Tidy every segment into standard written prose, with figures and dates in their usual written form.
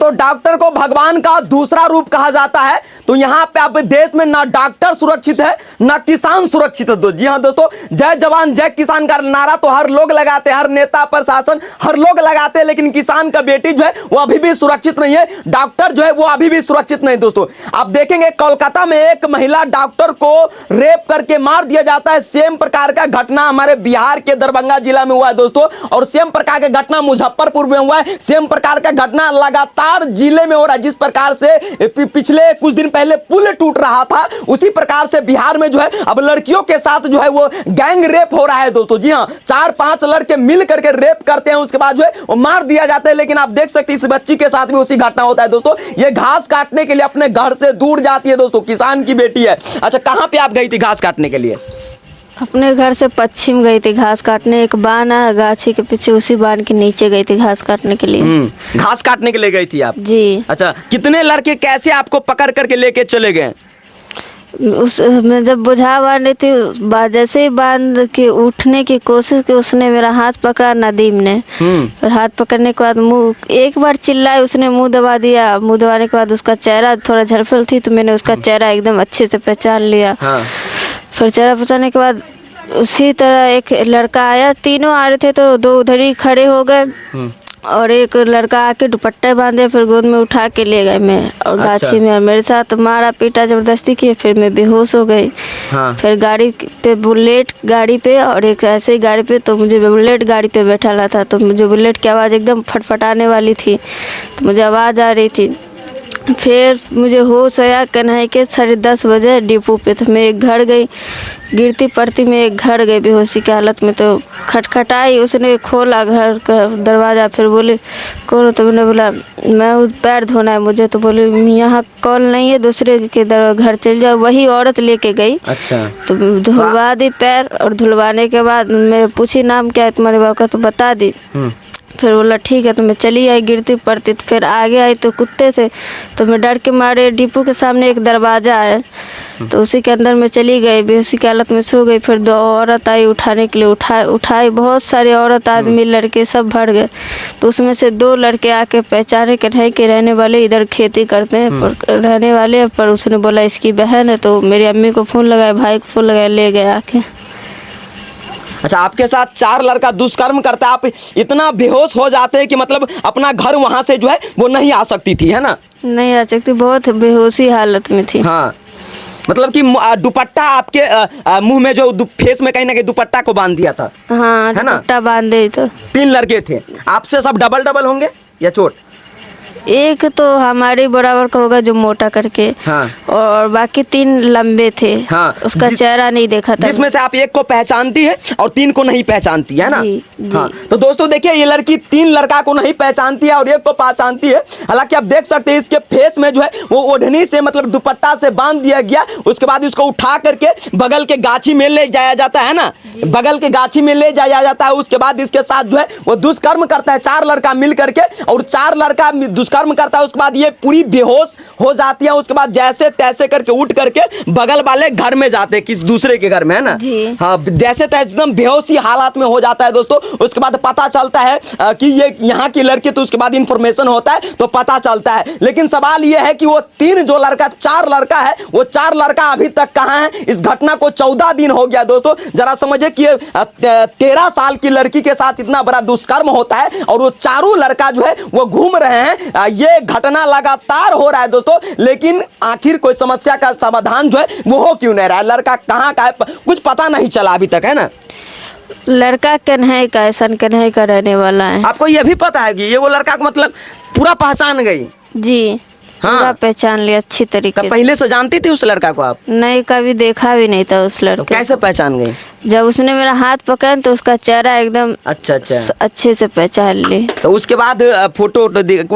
दोस्तों डॉक्टर को भगवान का दूसरा रूप कहा जाता है। तो यहाँ पे आप देश में ना डॉक्टर सुरक्षित है ना किसान सुरक्षित है। जी हाँ दोस्तों, जय जवान जय किसान का नारा तो हर लोग लगाते हैं, हर नेता प्रशासन हर लोग लगाते हैं, लेकिन किसान का बेटी जो है वो अभी भी सुरक्षित नहीं है, डॉक्टर जो है वो अभी भी सुरक्षित नहीं। दोस्तों आप देखेंगे कोलकाता में एक महिला डॉक्टर को रेप करके मार दिया जाता है। सेम प्रकार का घटना हमारे बिहार के दरभंगा जिला में हुआ है दोस्तों, और सेम प्रकार का घटना मुजफ्फरपुर में हुआ है। सेम प्रकार का घटना लगातार जिले में हो रहा है। जिस प्रकार से पिछले कुछ दिन पहले पुल टूट रहा था, उसी प्रकार से बिहार में जो है अब लड़कियों के साथ जो है वो गैंग रेप हो रहा है दोस्तों। जी हाँ, 4-5 लड़के मिल करके रेप करते हैं, उसके बाद जो है वो मार दिया जाता है। लेकिन आप देख सकते हैं इस बच्ची के साथ भी उसी घटना होता है दोस्तों। ये घास काटने के लिए अपने घर से दूर जाती है दोस्तों, किसान की बेटी है। अच्छा, कहां पे आप गई थी घास काटने के लिए? अपने घर से पश्चिम गई थी घास काटने। एक बान है गाछी के पीछे, उसी बान के नीचे गई थी घास काटने के लिए। घास काटने के लिए गई थी आप? जी। अच्छा, कितने लड़के कैसे आपको पकड़ करके लेके चले गए? मैं जब बुझा बांध रही थी, जैसे ही बांध के उठने की कोशिश की, उसने मेरा हाथ पकड़ा, नदीम ने। और हाथ पकड़ने के बाद मुंह एक बार चिल्लाए, उसने मुंह दबा दिया। मुंह दबाने के बाद उसका चेहरा थोड़ा झड़फल थी, तो मैंने उसका चेहरा एकदम अच्छे से पहचान लिया। फिर चेहरा पहचानने के बाद उसी तरह एक लड़का आया, तीनों आ रहे थे तो दो उधर ही खड़े हो गए, और एक लड़का आके दुपट्टे बांधे, फिर गोद में उठा के ले गए मैं और गाछी में। और मेरे साथ मारा पीटा जबरदस्ती किए, फिर मैं बेहोश हो गई। फिर गाड़ी पे, बुलेट गाड़ी पे, और एक ऐसे ही गाड़ी पे, तो मुझे बुलेट गाड़ी पे बैठा ला था, तो मुझे बुलेट की आवाज़ एकदम फटफटाने वाली थी, तो मुझे आवाज़ आ रही थी। फिर मुझे होश आया कन्हई के 10:30 बजे डिपो पे, तो मैं एक घर गई, गिरती पड़ती मैं एक घर गई बेहोशी की हालत में। तो खटखटाई, उसने खोला घर का दरवाज़ा, फिर बोले कौन? तो मैंने बोला मैं पैर धोना है मुझे। तो बोले यहाँ कॉल नहीं है, दूसरे के घर चल जाओ। वही औरत लेके गई। अच्छा। तो धुलवा दी पैर, और धुलवाने के बाद मैं पूछी नाम क्या है तुम्हारे बाप का, तो बता दी। फिर बोला ठीक है, तो मैं चली आई गिरती पड़ती। तो फिर आगे आई तो कुत्ते थे, तो मैं डर के मारे डिपो के सामने एक दरवाज़ा है, तो उसी के अंदर मैं चली गई, बेहोशी की हालत में सो गई। फिर 2 औरत आई उठाने के लिए, उठाई बहुत सारे औरत आदमी लड़के सब भर गए। तो उसमें से 2 लड़के आके पहचाने कन्हई के रहने वाले, इधर खेती करते हैं रहने वाले। पर उसने बोला इसकी बहन है, तो मेरी अम्मी को फ़ोन लगाया, भाई को फ़ोन लगाया, ले गए आके। अच्छा, आपके साथ 4 लड़का दुष्कर्म करता है, आप इतना बेहोश हो जाते हैं कि मतलब अपना घर वहां से जो है वो नहीं आ सकती थी, है ना? नहीं आ सकती, बहुत बेहोशी हालत में थी। हाँ, मतलब कि दुपट्टा आपके मुंह में जो फेस में कहीं ना कहीं दुपट्टा को बांध दिया था। हाँ, है ना? दुपट्टा बांध दे। तो 3 लड़के थे, आपसे सब डबल होंगे या चोट? एक तो हमारे बराबर का होगा जो मोटा करके। हाँ। और बाकी 3 लंबे थे। हाँ। उसका चेहरा नहीं देखा था, जिसमें से आप एक को पहचानती है और 3 को नहीं पहचानती है ना? जी, जी। हाँ। तो दोस्तों देखिए, ये लड़की 3 लड़का को नहीं पहचानती है और एक को पहचानती है। हालांकि आप देख सकते हैं इसके फेस में जो है वो ओढ़नी से मतलब दुपट्टा से बांध दिया गया। उसके बाद इसको उठा करके बगल के गाछी में ले जाया जाता है ना, बगल के गाछी में ले जाया जाता है। उसके बाद इसके साथ जो है वो दुष्कर्म करता है, 4 लड़का मिल करके, और 4 लड़का दुष्कर्म करता है। उसके बाद ये पूरी बेहोश हो जाती है। उसके बाद जैसे तैसे करके उठ करके बगल वाले घर में जाते हैं, किस दूसरे के घर में, है ना? हाँ, जैसे तैसे एकदम बेहोशी हालात में हो जाता है दोस्तों। उसके बाद पता चलता है कि ये यहाँ की लड़की, तो उसके बाद इंफॉर्मेशन होता है तो पता चलता है। लेकिन सवाल ये है कि वो 3 जो लड़का, 4 लड़का है, वो 4 लड़का अभी तक कहाँ है? इस घटना को 14 दिन हो गया दोस्तों। जरा समझे कि 13 साल की लड़की के साथ इतना बड़ा दुष्कर्म होता है और वो 4 लड़का जो है वो घूम रहे हैं। ये घटना लगातार हो रहा है दोस्तों, लेकिन आखिर कोई समस्या का समाधान जो है वो हो क्यों नहीं रहा है? लड़का कहाँ का है कुछ पता नहीं चला अभी तक, है ना? लड़का कन्हई का, ऐसा कन्हई का रहने वाला है। आपको ये भी पता है कि ये वो लड़का मतलब पूरा पहचान गई? जी, पूरा पहचान लिया अच्छी तरीके से। पहले से जानती थी उस लड़का को आप? नहीं, कभी देखा भी नहीं था उस लड़के। तो कैसे पहचान गई? जब उसने मेरा हाथ पकड़ा तो उसका चेहरा एकदम अच्छे से पहचान ली। तो उसके बाद फोटो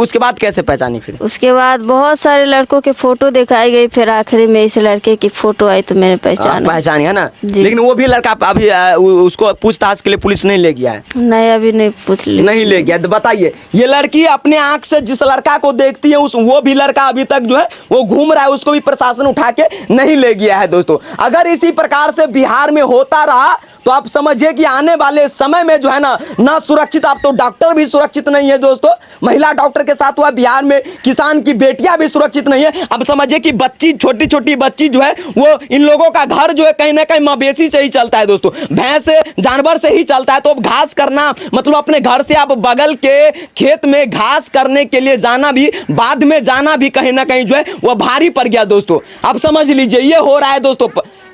उसके बाद कैसे पहचानी फिर? उसके बाद बहुत सारे लड़कों के फोटो दिखाई गई, फिर आखिरी में इस लड़के की फोटो आई तो मैंने पहचानी, है ना? लेकिन वो भी लड़का अभी उसको पूछताछ के लिए पुलिस नहीं ले गया है? नहीं, अभी नहीं ले गया। तो बताइए, ये लड़की अपने आंख से जिस लड़का को देखती है वो भी लड़का अभी तक जो है वो घूम रहा है, उसको भी प्रशासन उठा के नहीं ले गया है दोस्तों। अगर इसी प्रकार से बिहार में होता रहा तो आप समझिए कि आने वाले समय में जो है ना सुरक्षित, आप तो डॉक्टर भी सुरक्षित नहीं है दोस्तों, महिला डॉक्टर के साथ हुआ बिहार में, किसान की बेटियां भी सुरक्षित नहीं है। अब समझिए कि बच्ची, छोटी छोटी बच्ची जो है वो, इन लोगों का घर जो है कहीं ना कहीं मवेशी से ही चलता है दोस्तों, भैंस से, जानवर से ही चलता है। तो अब घास करना मतलब अपने घर से आप बगल के खेत में घास करने के लिए जाना भी, बाद में जाना भी कहीं ना कहीं जो है वो भारी पड़ गया दोस्तों। आप समझ लीजिए ये हो रहा है दोस्तों।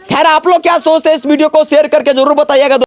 खैर आप लोग क्या सोचते हैं, इस वीडियो को शेयर करके जरूर बताइएगा।